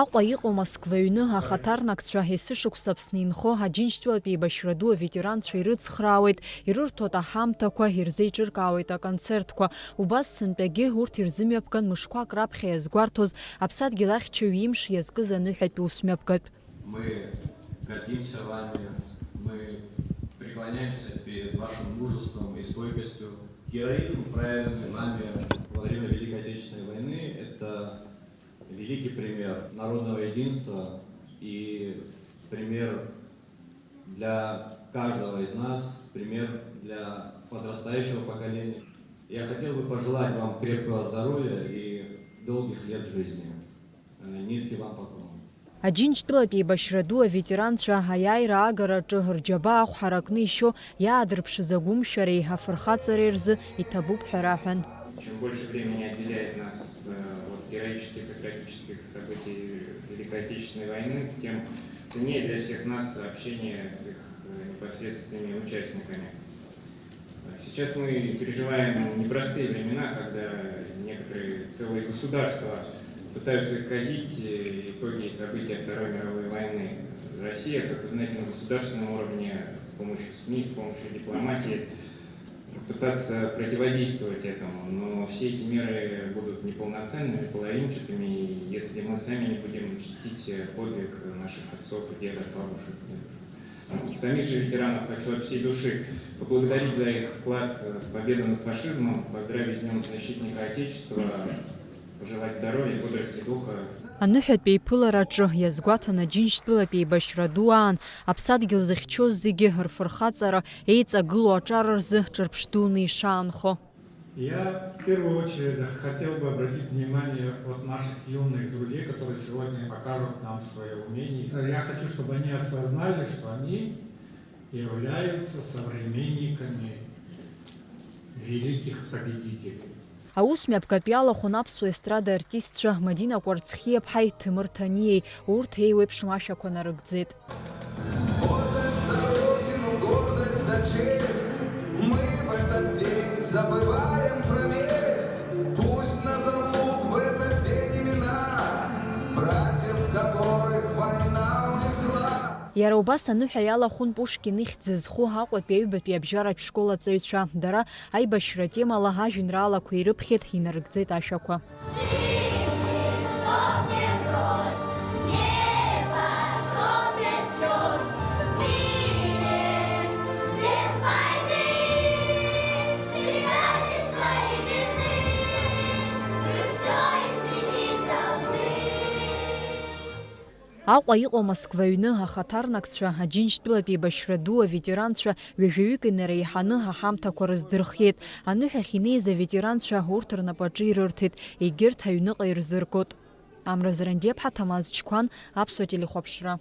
Аҟәа иҟоу Москва аҩны ахаҭарнакцәа есышықәса Аԥсны инхо Аџьынџьтәылатә еибашьра ду аветеранцәа ирыцхраауеит, ирырҭоит аҳамҭақәа, ирзеиҿыркаауеит аконцертқәа. Убас сынтәагьы урҭ ирзымҩаԥган мышқәак раԥхьа иазгәарҭоз Аԥсадгьыл ахьчаҩ имш иазкыз аныҳәатәи усмҩаԥгатә. Мы гордимся вами, мы преклоняемся перед вашим мужеством и стойкостью. Героизм, проявленный нами во время Великой Отечественной войны, это великий пример народного единства и пример для каждого из нас, пример для подрастающего поколения. Я хотел бы пожелать вам крепкого здоровья и долгих лет жизни. Низкий вам поклон. Аџьынџьтәылатә еибашьра ду аветеранцәа аиааира агараҿы рџьабаа хәҳаракны ишьо иаадырԥшыз агәымшәареи афырхаҵареи рзы иҭабуп ҳәа раҳәан. Чем больше времени отделяет нас от героических и трагических событий Великой Отечественной войны, тем ценнее для всех нас общение с их непосредственными участниками. Сейчас мы переживаем непростые времена, когда некоторые целые государства пытаются исказить итоги событий Второй мировой войны. Россия, как вы знаете, на государственном уровне с помощью СМИ, с помощью дипломатии пытаться противодействовать этому, но все эти меры будут неполноценными, половинчатыми, если мы сами не будем чтить подвиг наших отцов и дедов, бабушек, дедушек. Самих же ветеранов хочу от всей души поблагодарить за их вклад в победу над фашизмом, поздравить с Днем Защитника Отечества, пожелать здоровья, бодрости духа. Аныҳәатәи еиԥылараҿы иазгәаҭан Аџьынџьтәылатә еибашьра ду аан Аԥсадгьыл зыхьчоз зегьы рфырхаҵара еиҵагылоу аҿар рзы ҿырԥш дуны ишаанхо. Я в первую очередь хотел бы обратить внимание от наших юных друзей, которые сегодня покажут нам свое умение. Я хочу, чтобы они осознали, что они являются современниками великих победителей. Аусмҩаԥгатәи алахәын аԥсуа естрада артистцәа Мадина Кәарцхиаԥҳаи Ҭемыр Ҭаниеи, урҭ еиуеиԥшым ашәақәа нарыгӡеит. Иара убас аныҳәа иалахәын Пушкин ихьӡ зху Аҟәатәи аҩбатәи абжьаратә школ аҵаҩцәа. Дара аибашьра темала ажәеинраалақәа ирыԥхьеит, инарыгӡеит ашәақәа. Аҟәа иҟоу Москва аҩны ахаҭарнакцәа Аџьынџьтәылатә еибашьра ду аветеранцәа ҩажәаҩык инареиҳаны аҳамҭақәа рыздырхиеит. Аныҳәахь инеиз аветеранцәа урҭ рнапаҿы ирырҭеит, егьырҭ аҩныҟа ирзыргот. Амра Зарандиаԥҳа, Ҭамаз Чқәан, Аԥсуа телехәаԥшра.